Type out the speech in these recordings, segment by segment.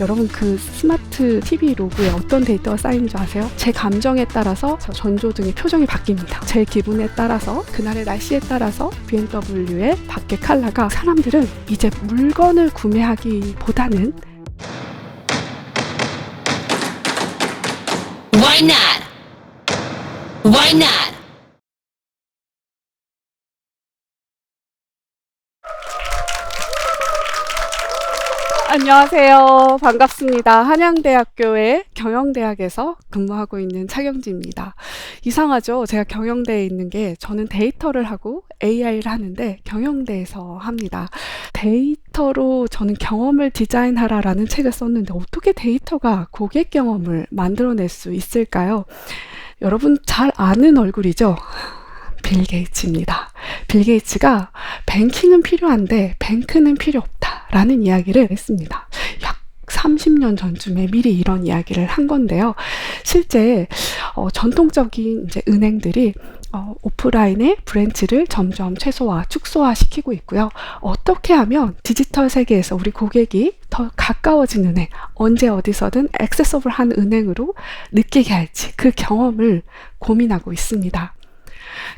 여러분 그 스마트 TV 로그에 어떤 데이터가 쌓이는 줄 아세요? 제 감정에 따라서 전조등의 표정이 바뀝니다. 제 기분에 따라서, 그날의 날씨에 따라서 BMW의 밖의 컬러가, 사람들은 이제 물건을 구매하기보다는 Why not? Why not? 안녕하세요. 반갑습니다. 한양대학교의 경영대학에서 근무하고 있는 차경지입니다. 이상하죠? 제가 경영대에 있는 게, 저는 데이터를 하고 AI를 하는데 경영대에서 합니다. 데이터로 저는 경험을 디자인하라라는 책을 썼는데 어떻게 데이터가 고객 경험을 만들어낼 수 있을까요? 여러분 잘 아는 얼굴이죠? 빌 게이츠입니다. 빌 게이츠가 뱅킹은 필요한데 뱅크는 필요 없다라는 이야기를 했습니다. 약 30년 전쯤에 미리 이런 이야기를 한 건데요. 실제 전통적인 이제 은행들이 오프라인의 브랜치를 점점 최소화, 축소화 시키고 있고요. 어떻게 하면 디지털 세계에서 우리 고객이 더 가까워진 은행, 언제 어디서든 액세서블한 은행으로 느끼게 할지, 그 경험을 고민하고 있습니다.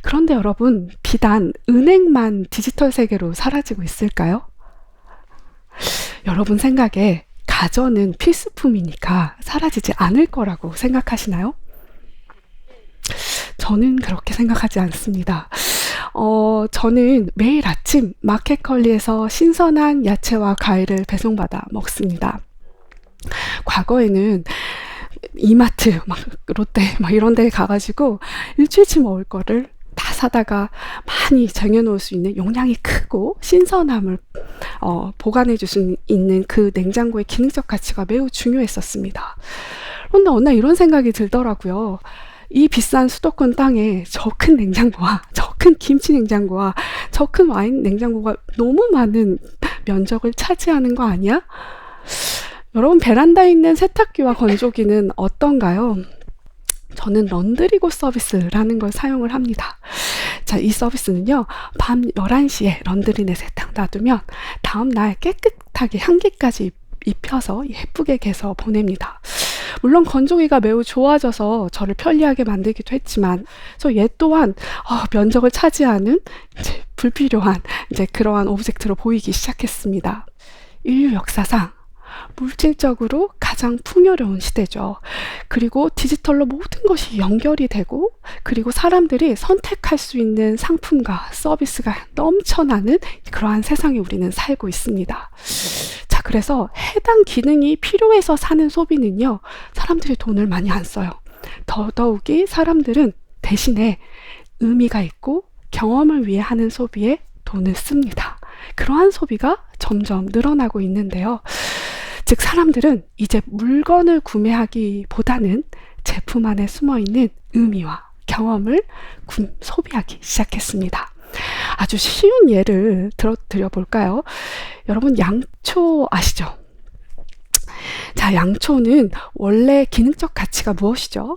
그런데 여러분, 비단 은행만 디지털 세계로 사라지고 있을까요? 여러분 생각에 가전은 필수품이니까 사라지지 않을 거라고 생각하시나요? 저는 그렇게 생각하지 않습니다. 저는 매일 아침 마켓컬리에서 신선한 야채와 과일을 배송받아 먹습니다. 과거에는 이마트, 롯데 이런 데 가가지고 일주일치 먹을 거를 다 사다가 많이 쟁여놓을 수 있는, 용량이 크고 신선함을 보관해 줄 수 있는 그 냉장고의 기능적 가치가 매우 중요했었습니다. 그런데 어느 날 이런 생각이 들더라고요. 이 비싼 수도권 땅에 저 큰 냉장고와, 저 큰 김치 냉장고와, 저 큰 와인 냉장고가 너무 많은 면적을 차지하는 거 아니야? 여러분, 베란다에 있는 세탁기와 건조기는 어떤가요? 저는 런드리고 서비스라는 걸 사용을 합니다. 자, 이 서비스는요, 밤 11시에 런드리네 세탁 놔두면 다음날 깨끗하게 향기까지 입혀서 예쁘게 개서 보냅니다. 물론 건조기가 매우 좋아져서 저를 편리하게 만들기도 했지만, 얘 또한 면적을 차지하는 이제 불필요한 그러한 오브젝트로 보이기 시작했습니다. 인류 역사상 물질적으로 가장 풍요로운 시대죠. 그리고 디지털로 모든 것이 연결이 되고, 그리고 사람들이 선택할 수 있는 상품과 서비스가 넘쳐나는 그러한 세상에 우리는 살고 있습니다. 자, 그래서 해당 기능이 필요해서 사는 소비는요, 사람들이 돈을 많이 안 써요. 더더욱이 사람들은 대신에 의미가 있고 경험을 위해 하는 소비에 돈을 씁니다. 그러한 소비가 점점 늘어나고 있는데요. 즉, 사람들은 이제 물건을 구매하기보다는 제품 안에 숨어있는 의미와 경험을 소비하기 시작했습니다. 아주 쉬운 예를 드려볼까요? 여러분, 양초 아시죠? 자, 양초는 원래 기능적 가치가 무엇이죠?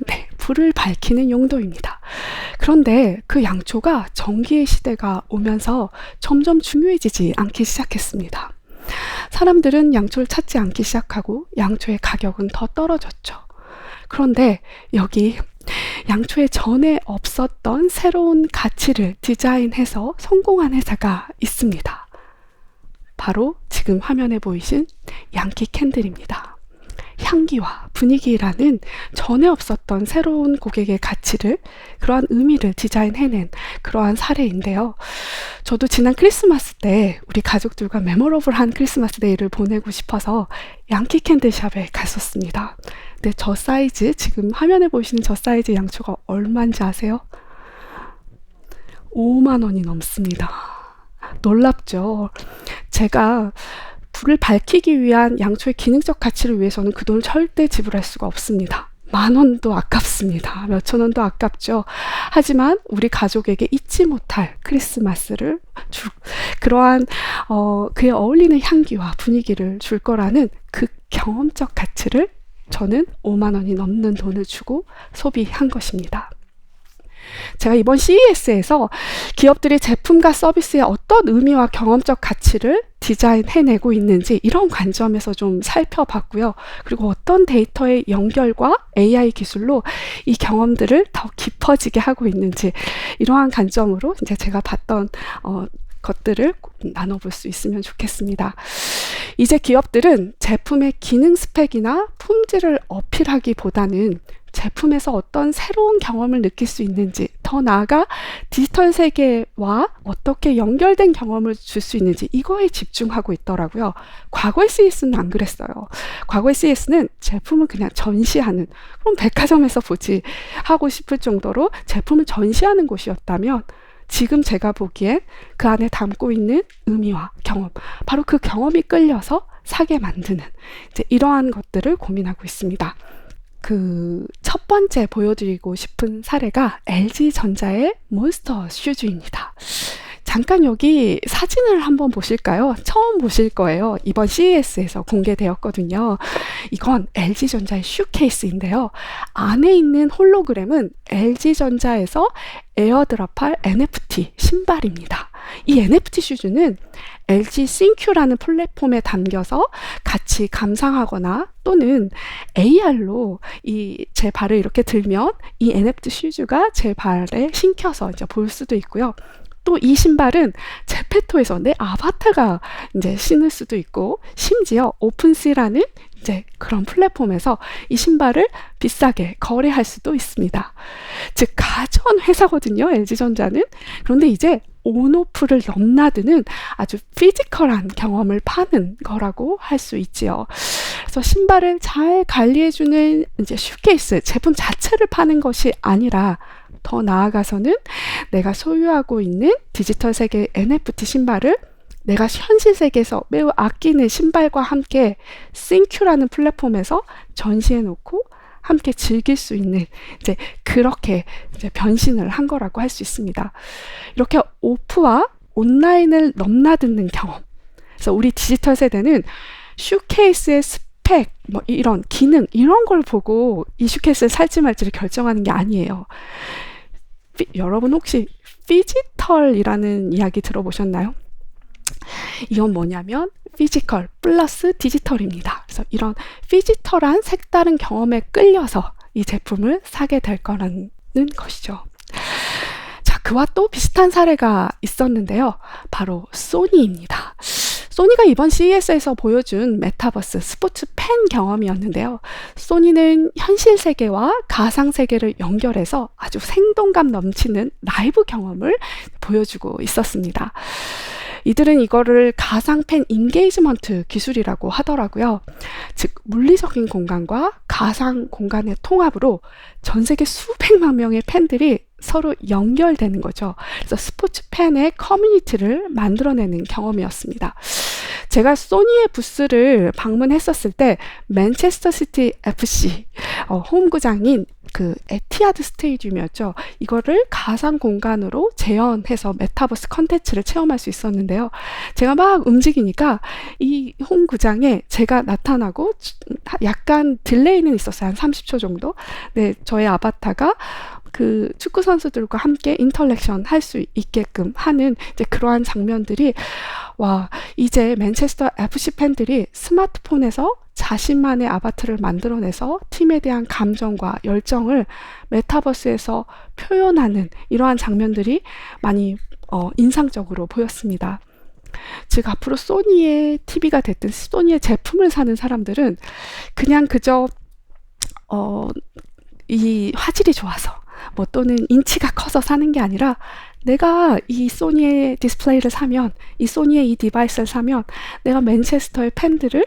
네, 불을 밝히는 용도입니다. 그런데 그 양초가 전기의 시대가 오면서 점점 중요해지지 않기 시작했습니다. 사람들은 양초를 찾지 않기 시작하고 양초의 가격은 더 떨어졌죠. 그런데 여기 양초에 전에 없었던 새로운 가치를 디자인해서 성공한 회사가 있습니다. 바로 지금 화면에 보이신 양키 캔들입니다. 향기와 분위기라는 전에 없었던 새로운 고객의 가치를, 그러한 의미를 디자인해낸 그러한 사례인데요. 저도 지난 크리스마스 때 우리 가족들과 메모러블한 크리스마스 데이를 보내고 싶어서 양키 캔들샵에 갔었습니다. 근데 저 사이즈, 지금 화면에 보이시는 저 사이즈 양초가 얼마인지 아세요? 5만 원이 넘습니다. 놀랍죠? 제가 불을 밝히기 위한 양초의 기능적 가치를 위해서는 그 돈을 절대 지불할 수가 없습니다. 10,000원도 아깝습니다. 몇천 원도 아깝죠. 하지만 우리 가족에게 잊지 못할 크리스마스를 그러한 그에 어울리는 향기와 분위기를 줄 거라는 그 경험적 가치를 저는 5만 원이 넘는 돈을 주고 소비한 것입니다. 제가 이번 CES에서 기업들이 제품과 서비스에 어떤 의미와 경험적 가치를 디자인해내고 있는지 이런 관점에서 좀 살펴봤고요. 그리고 어떤 데이터의 연결과 AI 기술로 이 경험들을 더 깊어지게 하고 있는지 이러한 관점으로 이제 제가 봤던 것들을 나눠볼 수 있으면 좋겠습니다. 이제 기업들은 제품의 기능 스펙이나 품질을 어필하기보다는 제품에서 어떤 새로운 경험을 느낄 수 있는지, 더 나아가 디지털 세계와 어떻게 연결된 경험을 줄 수 있는지 이거에 집중하고 있더라고요. 과거의 CES는 안 그랬어요. 과거의 CES는 제품을 그냥 전시하는, 그럼 백화점에서 보지 하고 싶을 정도로 제품을 전시하는 곳이었다면 지금 제가 보기엔 그 안에 담고 있는 의미와 경험, 바로 그 경험이 끌려서 사게 만드는 이제 이러한 것들을 고민하고 있습니다. 그 첫 번째 보여드리고 싶은 사례가 LG전자의 몬스터 슈즈입니다. 잠깐 여기 사진을 한번 보실까요? 처음 보실 거예요. 이번 CES에서 공개되었거든요. 이건 LG전자의 슈케이스인데요. 안에 있는 홀로그램은 LG전자에서 에어드랍할 NFT 신발입니다. 이 NFT 슈즈는 LG synQ라는 플랫폼에 담겨서 같이 감상하거나 또는 AR로 제 발을 이렇게 들면 이 NFT 슈즈가 제 발에 신겨서 이제 볼 수도 있고요. 또 이 신발은 제페토에서 내 아바타가 이제 신을 수도 있고, 심지어 오픈시라는 이제 그런 플랫폼에서 이 신발을 비싸게 거래할 수도 있습니다. 즉 가전 회사거든요, LG전자는. 그런데 이제 온오프를 넘나드는 아주 피지컬한 경험을 파는 거라고 할 수 있지요. 그래서 신발을 잘 관리해주는 이제 슈케이스 제품 자체를 파는 것이 아니라 더 나아가서는 내가 소유하고 있는 디지털 세계 NFT 신발을 내가 현실 세계에서 매우 아끼는 신발과 함께 synQ라는 플랫폼에서 전시해 놓고 함께 즐길 수 있는 이제 그렇게 이제 변신을 한 거라고 할 수 있습니다. 이렇게 오프와 온라인을 넘나드는 경험. 그래서 우리 디지털 세대는 슈케이스의 스펙, 뭐 이런 기능 이런 걸 보고 이 슈케이스를 살지 말지를 결정하는 게 아니에요. 여러분 혹시 피지털이라는 이야기 들어보셨나요? 이건 뭐냐면 피지컬 플러스 디지털입니다. 그래서 이런 피지털한 색다른 경험에 끌려서 이 제품을 사게 될 거라는 것이죠. 자, 그와 또 비슷한 사례가 있었는데요. 바로 소니입니다. 소니가 이번 CES에서 보여준 메타버스 스포츠 팬 경험이었는데요. 소니는 현실 세계와 가상 세계를 연결해서 아주 생동감 넘치는 라이브 경험을 보여주고 있었습니다. 이들은 이거를 가상 팬 인게이지먼트 기술이라고 하더라고요. 즉 물리적인 공간과 가상 공간의 통합으로 전 세계 수백만 명의 팬들이 서로 연결되는 거죠. 그래서 스포츠 팬의 커뮤니티를 만들어내는 경험이었습니다. 제가 소니의 부스를 방문했었을 때 맨체스터 시티 FC 홈구장인 그 에티하드 스테디움이었죠. 이거를 가상 공간으로 재현해서 메타버스 컨텐츠를 체험할 수 있었는데요. 제가 막 움직이니까 이 홈구장에 제가 나타나고 약간 딜레이는 있었어요. 한 30초 정도. 네, 저의 아바타가 그 축구 선수들과 함께 인터랙션 할 수 있게끔 하는 이제 그러한 장면들이 와, 이제 맨체스터 FC 팬들이 스마트폰에서 자신만의 아바타를 만들어내서 팀에 대한 감정과 열정을 메타버스에서 표현하는 이러한 장면들이 많이 인상적으로 보였습니다. 즉 앞으로 소니의 TV가 됐든 소니의 제품을 사는 사람들은 그냥 그저 이 화질이 좋아서 뭐 또는 인치가 커서 사는 게 아니라 내가 이 소니의 디스플레이를 사면, 이 소니의 이 디바이스를 사면 내가 맨체스터의 팬들을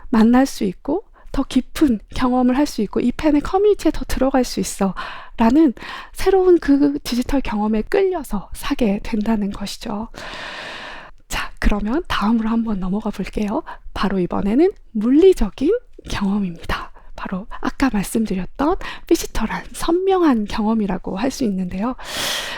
만날 수 있고 더 깊은 경험을 할 수 있고 이 팬의 커뮤니티에 더 들어갈 수 있어 라는 새로운 그 디지털 경험에 끌려서 사게 된다는 것이죠. 자, 그러면 다음으로 한번 넘어가 볼게요. 바로 이번에는 물리적인 경험입니다. 바로 아까 말씀드렸던 피지털한 선명한 경험이라고 할 수 있는데요.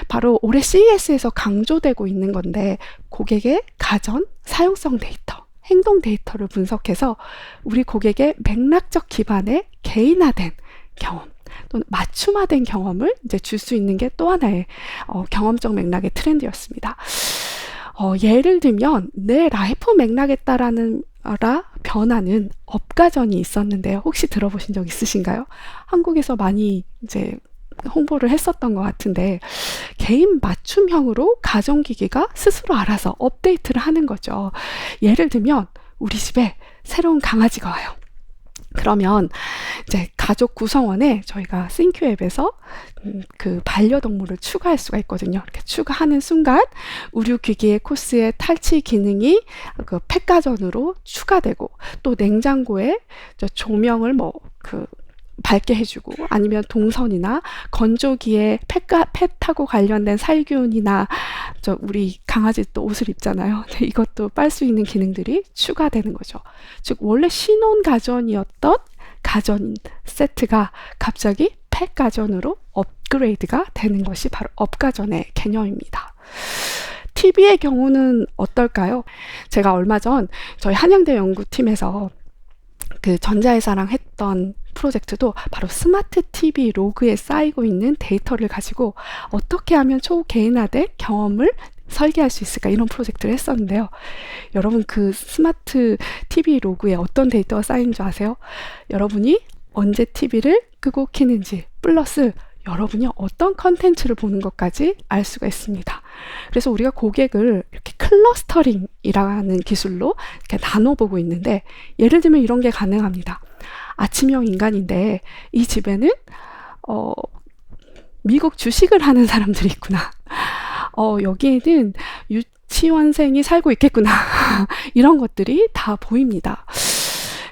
바로 올해 CES에서 강조되고 있는 건데 고객의 가전, 사용성 데이터, 행동 데이터를 분석해서 우리 고객의 맥락적 기반의 개인화된 경험, 또는 맞춤화된 경험을 이제 줄 수 있는 게 또 하나의 경험적 맥락의 트렌드였습니다. 예를 들면 내 라이프 맥락에 따라 변하는 업가전이 있었는데요. 혹시 들어보신 적 있으신가요? 한국에서 많이 이제 홍보를 했었던 것 같은데, 개인 맞춤형으로 가전기기가 스스로 알아서 업데이트를 하는 거죠. 예를 들면 우리 집에 새로운 강아지가 와요. 그러면 이제 가족 구성원에 저희가 싱큐 앱에서 그 반려동물을 추가할 수가 있거든요. 이렇게 추가하는 순간 의료기기의 코스의 탈취 기능이 그 펫가전으로 추가되고, 또 냉장고에 조명을 밝게 해주고, 아니면 동선이나 건조기에 펫하고 관련된 살균이나 우리 강아지 또 옷을 입잖아요. 이것도 빨 수 있는 기능들이 추가되는 거죠. 즉 원래 신혼 가전이었던 가전 세트가 갑자기 펫 가전으로 업그레이드가 되는 것이 바로 업가전의 개념입니다. TV의 경우는 어떨까요? 제가 얼마 전 저희 한양대 연구팀에서 그 전자회사랑 했던 프로젝트도 바로 스마트 TV 로그에 쌓이고 있는 데이터를 가지고 어떻게 하면 초개인화된 경험을 설계할 수 있을까, 이런 프로젝트를 했었는데요. 여러분, 그 스마트 TV 로그에 어떤 데이터가 쌓이는 줄 아세요? 여러분이 언제 TV를 끄고 켜는지, 플러스 여러분이 어떤 컨텐츠를 보는 것까지 알 수가 있습니다. 그래서 우리가 고객을 이렇게 클러스터링이라는 기술로 이렇게 나눠보고 있는데, 예를 들면 이런 게 가능합니다. 아침형 인간인데 이 집에는 미국 주식을 하는 사람들이 있구나. 여기에는 유치원생이 살고 있겠구나. 이런 것들이 다 보입니다.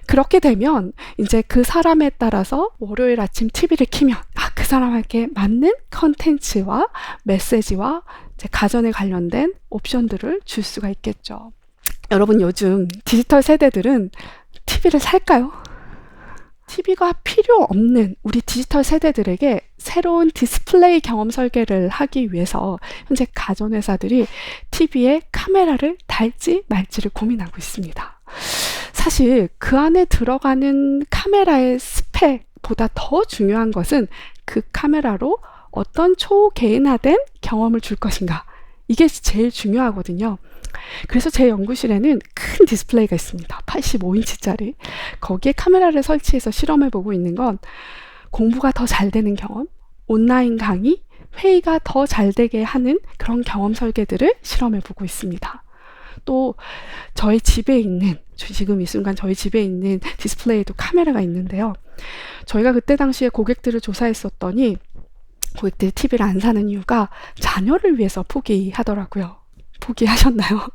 그렇게 되면 이제 그 사람에 따라서 월요일 아침 TV를 켜면 그 사람에게 맞는 컨텐츠와 메시지와 이제 가전에 관련된 옵션들을 줄 수가 있겠죠. 여러분, 요즘 디지털 세대들은 TV를 살까요? TV가 필요 없는 우리 디지털 세대들에게 새로운 디스플레이 경험 설계를 하기 위해서 현재 가전회사들이 TV에 카메라를 달지 말지를 고민하고 있습니다. 사실 그 안에 들어가는 카메라의 스펙보다 더 중요한 것은 그 카메라로 어떤 초개인화된 경험을 줄 것인가, 이게 제일 중요하거든요. 그래서 제 연구실에는 큰 디스플레이가 있습니다. 85인치짜리. 거기에 카메라를 설치해서 실험해보고 있는 건 공부가 더 잘 되는 경험, 온라인 강의, 회의가 더 잘 되게 하는 그런 경험 설계들을 실험해보고 있습니다. 또 저희 집에 있는, 지금 이 순간 저희 집에 있는 디스플레이에도 카메라가 있는데요. 저희가 그때 당시에 고객들을 조사했었더니 고객들이 TV를 안 사는 이유가 자녀를 위해서 포기하더라고요. 포기하셨나요?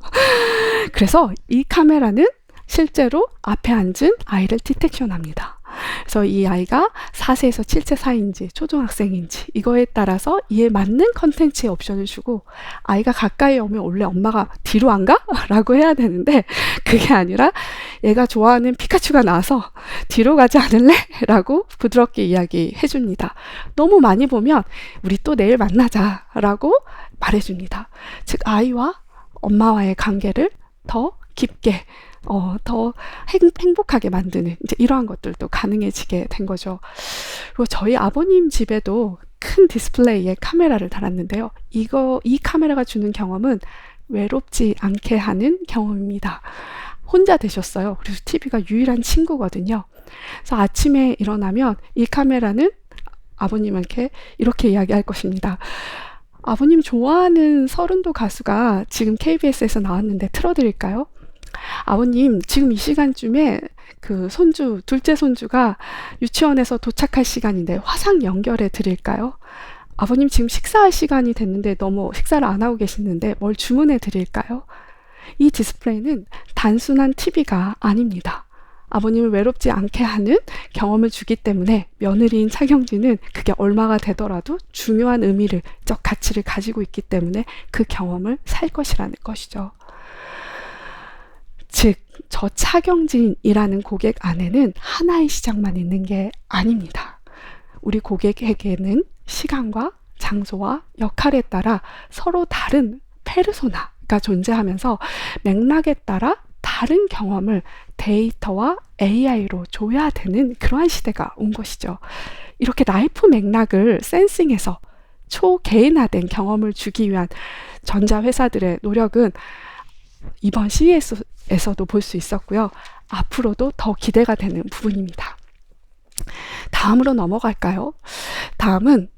그래서 이 카메라는 실제로 앞에 앉은 아이를 디텍션합니다. 그래서 이 아이가 4세에서 7세 사이인지 초등학생인지 이거에 따라서 이에 맞는 컨텐츠의 옵션을 주고, 아이가 가까이 오면 원래 엄마가 뒤로 안 가? 라고 해야 되는데 그게 아니라 얘가 좋아하는 피카츄가 나와서 뒤로 가지 않을래? 라고 부드럽게 이야기해 줍니다. 너무 많이 보면 우리 또 내일 만나자 라고 말해줍니다. 즉 아이와 엄마와의 관계를 더 깊게 더 행복하게 만드는 이제 이러한 것들도 가능해지게 된 거죠. 그리고 저희 아버님 집에도 큰 디스플레이에 카메라를 달았는데요. 이 카메라가 주는 경험은 외롭지 않게 하는 경험입니다. 혼자 되셨어요. 그래서 TV가 유일한 친구거든요. 그래서 아침에 일어나면 이 카메라는 아버님한테 이렇게 이야기할 것입니다. 아버님 좋아하는 서른도 가수가 지금 KBS에서 나왔는데 틀어드릴까요? 아버님, 지금 이 시간쯤에 그 둘째 손주가 유치원에서 도착할 시간인데 화상 연결해 드릴까요? 아버님, 지금 식사할 시간이 됐는데 너무 식사를 안 하고 계시는데 뭘 주문해 드릴까요? 이 디스플레이는 단순한 TV가 아닙니다. 아버님을 외롭지 않게 하는 경험을 주기 때문에 며느리인 차경진은 그게 얼마가 되더라도 중요한 의미적 가치를 가지고 있기 때문에 그 경험을 살 것이라는 것이죠. 즉, 저 차경진이라는 고객 안에는 하나의 시장만 있는 게 아닙니다. 우리 고객에게는 시간과 장소와 역할에 따라 서로 다른 페르소나가 존재하면서 맥락에 따라 다른 경험을 데이터와 AI로 줘야 되는 그러한 시대가 온 것이죠. 이렇게 라이프 맥락을 센싱해서 초개인화된 경험을 주기 위한 전자회사들의 노력은 이번 CES에서도 볼 수 있었고요. 앞으로도 더 기대가 되는 부분입니다. 다음으로 넘어갈까요? 다음은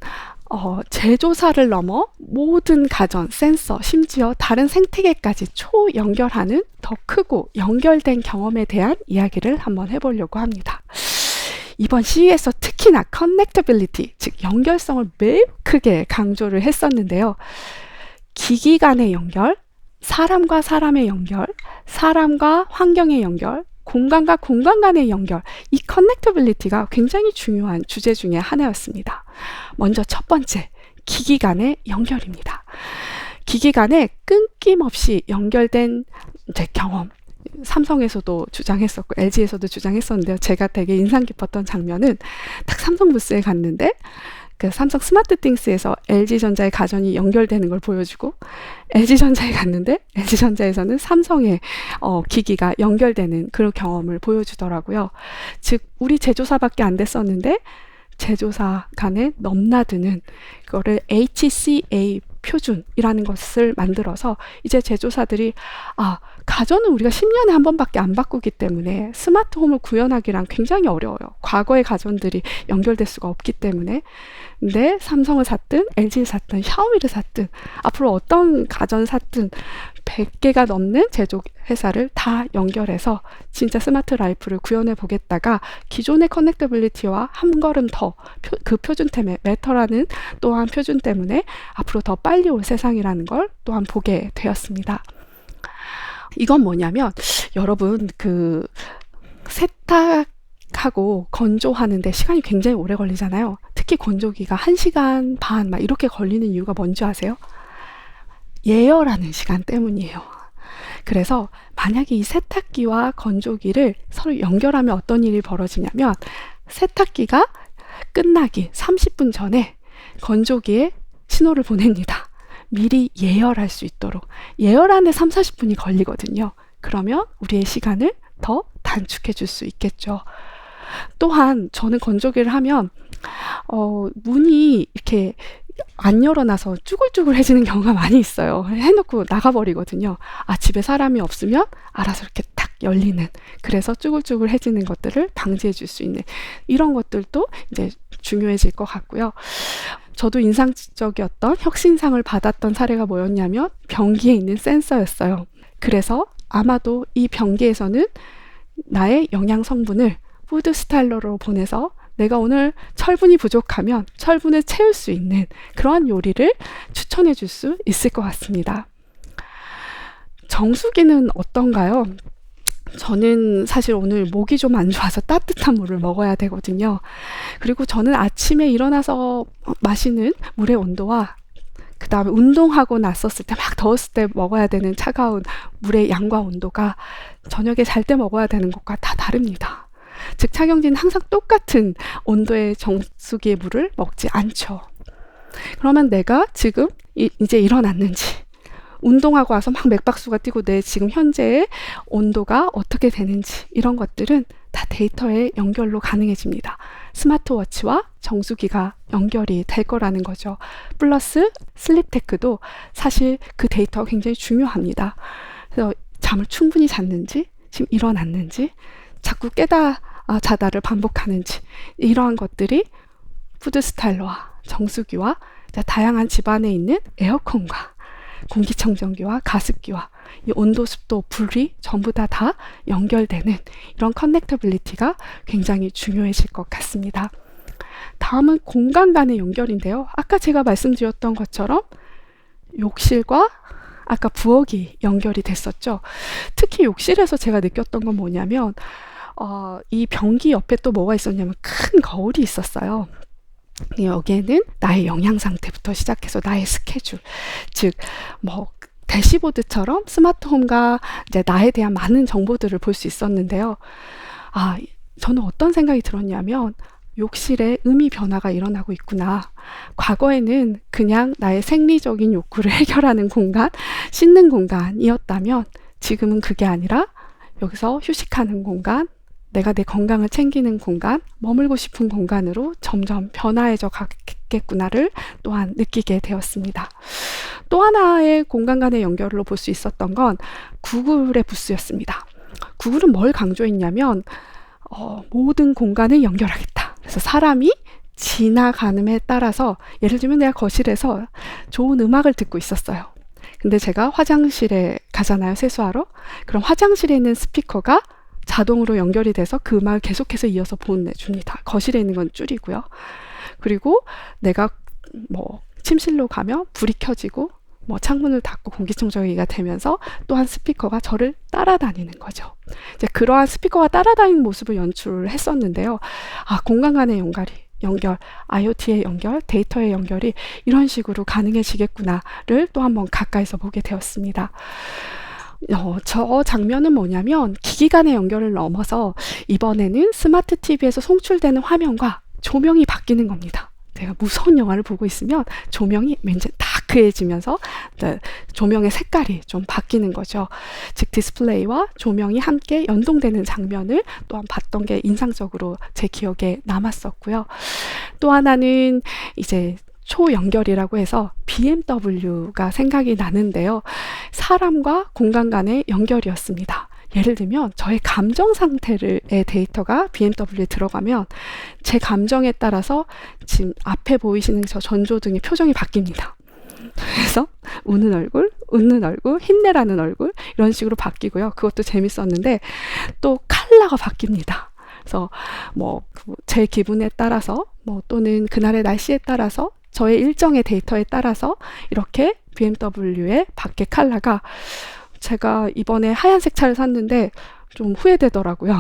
제조사를 넘어 모든 가전, 센서, 심지어 다른 생태계까지 초연결하는 더 크고 연결된 경험에 대한 이야기를 한번 해보려고 합니다. 이번 CES에서 특히나 커넥터빌리티, 즉 연결성을 매우 크게 강조를 했었는데요. 기기 간의 연결, 사람과 사람의 연결, 사람과 환경의 연결, 공간과 공간 간의 연결, 이 커넥터빌리티가 굉장히 중요한 주제 중에 하나였습니다. 먼저 첫 번째, 기기 간의 연결입니다. 기기 간에 끊김없이 연결된 경험, 삼성에서도 주장했었고 LG에서도 주장했었는데요. 제가 되게 인상 깊었던 장면은 딱 삼성 부스에 갔는데 그 삼성 스마트띵스에서 LG전자의 가전이 연결되는 걸 보여주고, LG전자에 갔는데 LG전자에서는 삼성의 기기가 연결되는 그런 경험을 보여주더라고요. 즉 우리 제조사밖에 안 됐었는데 제조사 간에 넘나드는 그거를 HCA 표준이라는 것을 만들어서 이제 제조사들이 가전은 우리가 10년에 한 번밖에 안 바꾸기 때문에 스마트홈을 구현하기란 굉장히 어려워요. 과거의 가전들이 연결될 수가 없기 때문에. 근데 삼성을 샀든 LG를 샀든 샤오미를 샀든 앞으로 어떤 가전 샀든 100개가 넘는 제조 회사를 다 연결해서 진짜 스마트 라이프를 구현해 보겠다가 기존의 커넥터빌리티와 한 걸음 더 그 표준 때문에 메터라는 또한 표준 때문에 앞으로 더 빨리 올 세상이라는 걸 또한 보게 되었습니다. 이건 뭐냐면 여러분 그 세탁하고 건조하는데 시간이 굉장히 오래 걸리잖아요. 특히 건조기가 1시간 반 막 이렇게 걸리는 이유가 뭔지 아세요? 예열하는 시간 때문이에요. 그래서 만약에 이 세탁기와 건조기를 서로 연결하면 어떤 일이 벌어지냐면 세탁기가 끝나기 30분 전에 건조기에 신호를 보냅니다. 미리 예열할 수 있도록. 예열하는데 30-40분이 걸리거든요. 그러면 우리의 시간을 더 단축해 줄 수 있겠죠. 또한 저는 건조기를 하면 문이 이렇게 안 열어놔서 쭈글쭈글해지는 경우가 많이 있어요. 해놓고 나가버리거든요. 집에 사람이 없으면 알아서 이렇게 탁 열리는, 그래서 쭈글쭈글해지는 것들을 방지해 줄 수 있는 이런 것들도 이제 중요해질 것 같고요. 저도 인상적이었던 혁신상을 받았던 사례가 뭐였냐면 변기에 있는 센서였어요. 그래서 아마도 이 변기에서는 나의 영양 성분을 푸드 스타일러로 보내서 내가 오늘 철분이 부족하면 철분을 채울 수 있는 그러한 요리를 추천해 줄 수 있을 것 같습니다. 정수기는 어떤가요? 저는 사실 오늘 목이 좀 안 좋아서 따뜻한 물을 먹어야 되거든요. 그리고 저는 아침에 일어나서 마시는 물의 온도와 그 다음에 운동하고 났었을 때 막 더웠을 때 먹어야 되는 차가운 물의 양과 온도가 저녁에 잘 때 먹어야 되는 것과 다 다릅니다. 즉 착용진은 항상 똑같은 온도의 정수기의 물을 먹지 않죠. 그러면 내가 지금 이제 일어났는지, 운동하고 와서 막 맥박수가 뛰고 내 지금 현재의 온도가 어떻게 되는지, 이런 것들은 다 데이터의 연결로 가능해집니다. 스마트워치와 정수기가 연결이 될 거라는 거죠. 플러스 슬립테크도 사실 그 데이터가 굉장히 중요합니다. 그래서 잠을 충분히 잤는지, 지금 일어났는지, 자꾸 자다를 반복하는지, 이러한 것들이 푸드 스타일러와 정수기와 다양한 집안에 있는 에어컨과 공기청정기와 가습기와 이 온도, 습도, 불이 전부 다 연결되는 이런 커넥터빌리티가 굉장히 중요해질 것 같습니다. 다음은 공간 간의 연결인데요. 아까 제가 말씀드렸던 것처럼 욕실과 아까 부엌이 연결이 됐었죠. 특히 욕실에서 제가 느꼈던 건 뭐냐면 이 변기 옆에 또 뭐가 있었냐면 큰 거울이 있었어요. 여기에는 나의 영양 상태부터 시작해서 나의 스케줄, 즉 대시보드처럼 스마트홈과 이제 나에 대한 많은 정보들을 볼 수 있었는데요. 저는 어떤 생각이 들었냐면 욕실에 의미 변화가 일어나고 있구나. 과거에는 그냥 나의 생리적인 욕구를 해결하는 공간, 씻는 공간이었다면 지금은 그게 아니라 여기서 휴식하는 공간, 내가 내 건강을 챙기는 공간, 머물고 싶은 공간으로 점점 변화해져 가겠구나를 또한 느끼게 되었습니다. 또 하나의 공간 간의 연결로 볼 수 있었던 건 구글의 부스였습니다. 구글은 뭘 강조했냐면 모든 공간을 연결하겠다. 그래서 사람이 지나감에 따라서, 예를 들면 내가 거실에서 좋은 음악을 듣고 있었어요. 근데 제가 화장실에 가잖아요, 세수하러. 그럼 화장실에 있는 스피커가 자동으로 연결이 돼서 그 음악을 계속해서 이어서 보내줍니다. 거실에 있는 건 줄이고요. 그리고 내가 침실로 가면 불이 켜지고 창문을 닫고 공기청정기가 되면서 또한 스피커가 저를 따라다니는 거죠. 이제 그러한 스피커가 따라다니는 모습을 연출했었는데요. 공간 간의 연결, IoT의 연결, 데이터의 연결이 이런 식으로 가능해지겠구나를 또 한번 가까이서 보게 되었습니다. 저 장면은 뭐냐면 기기 간의 연결을 넘어서 이번에는 스마트 TV에서 송출되는 화면과 조명이 바뀌는 겁니다. 제가 무서운 영화를 보고 있으면 조명이 왠지 다크해지면서 조명의 색깔이 좀 바뀌는 거죠. 즉 디스플레이와 조명이 함께 연동되는 장면을 또한 봤던 게 인상적으로 제 기억에 남았었고요. 또 하나는 이제 초연결이라고 해서 BMW가 생각이 나는데요. 사람과 공간 간의 연결이었습니다. 예를 들면 저의 감정 상태의 데이터가 BMW에 들어가면 제 감정에 따라서 지금 앞에 보이시는 저 전조등의 표정이 바뀝니다. 그래서 우는 얼굴, 웃는 얼굴, 힘내라는 얼굴 이런 식으로 바뀌고요. 그것도 재밌었는데 또 컬러가 바뀝니다. 그래서 제 기분에 따라서 또는 그날의 날씨에 따라서 저의 일정의 데이터에 따라서 이렇게 BMW의 밖에 컬러가, 제가 이번에 하얀색 차를 샀는데 좀 후회되더라고요.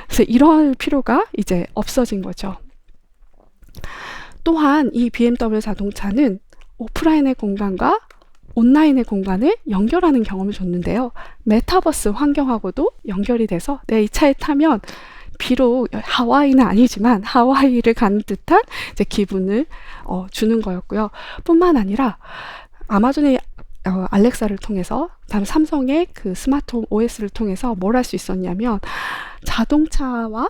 그래서 이럴 필요가 이제 없어진 거죠. 또한 이 BMW 자동차는 오프라인의 공간과 온라인의 공간을 연결하는 경험을 줬는데요. 메타버스 환경하고도 연결이 돼서 내 이 차에 타면 비록 하와이는 아니지만 하와이를 가는 듯한 이제 기분을 주는 거였고요. 뿐만 아니라 아마존의 알렉사를 통해서, 다음 삼성의 그 스마트홈 OS를 통해서 뭘 할 수 있었냐면 자동차와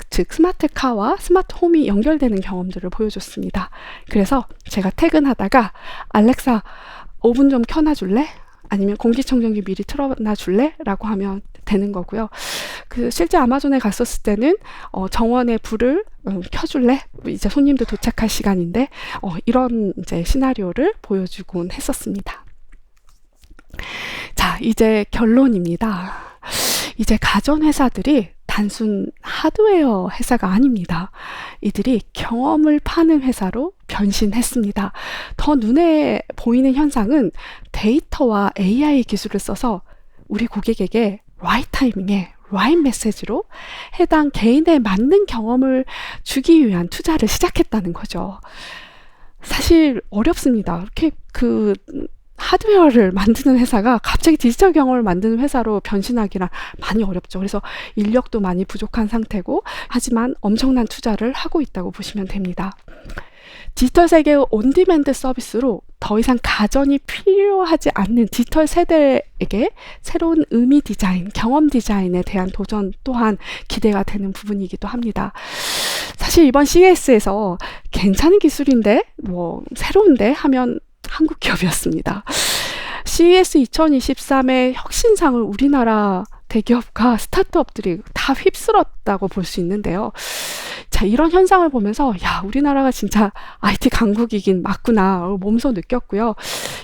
즉 스마트카와 스마트홈이 연결되는 경험들을 보여줬습니다. 그래서 제가 퇴근하다가 알렉사 오븐 좀 켜놔줄래? 아니면 공기청정기 미리 틀어놔줄래? 라고 하면 되는 거고요. 실제 아마존에 갔었을 때는 정원의 불을 켜줄래? 이제 손님도 도착할 시간인데 이런 이제 시나리오를 보여주곤 했었습니다. 자, 이제 결론입니다. 이제 가전회사들이 단순 하드웨어 회사가 아닙니다. 이들이 경험을 파는 회사로 변신했습니다. 더 눈에 보이는 현상은 데이터와 AI 기술을 써서 우리 고객에게 right 타이밍에 right 메시지로 해당 개인에 맞는 경험을 주기 위한 투자를 시작했다는 거죠. 사실 어렵습니다. 이렇게 하드웨어를 만드는 회사가 갑자기 디지털 경험을 만드는 회사로 변신하기란 많이 어렵죠. 그래서 인력도 많이 부족한 상태고, 하지만 엄청난 투자를 하고 있다고 보시면 됩니다. 디지털 세계의 온디맨드 서비스로 더 이상 가전이 필요하지 않는 디지털 세대에게 새로운 의미 디자인, 경험 디자인에 대한 도전 또한 기대가 되는 부분이기도 합니다. 사실 이번 CES에서 괜찮은 기술인데 새로운데 하면 한국 기업이었습니다. CES 2023의 혁신상을 우리나라 대기업과 스타트업들이 다 휩쓸었다고 볼 수 있는데요. 자, 이런 현상을 보면서 우리나라가 진짜 IT 강국이긴 맞구나 몸소 느꼈고요.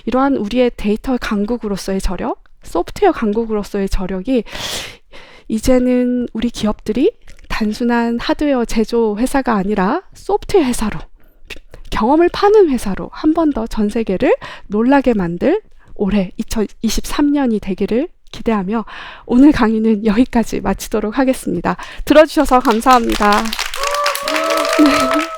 이러한 우리의 데이터 강국으로서의 저력, 소프트웨어 강국으로서의 저력이 이제는 우리 기업들이 단순한 하드웨어 제조 회사가 아니라 소프트웨어 회사로, 경험을 파는 회사로 한 번 더 전 세계를 놀라게 만들 올해 2023년이 되기를 기대하며 오늘 강의는 여기까지 마치도록 하겠습니다. 들어주셔서 감사합니다. 네.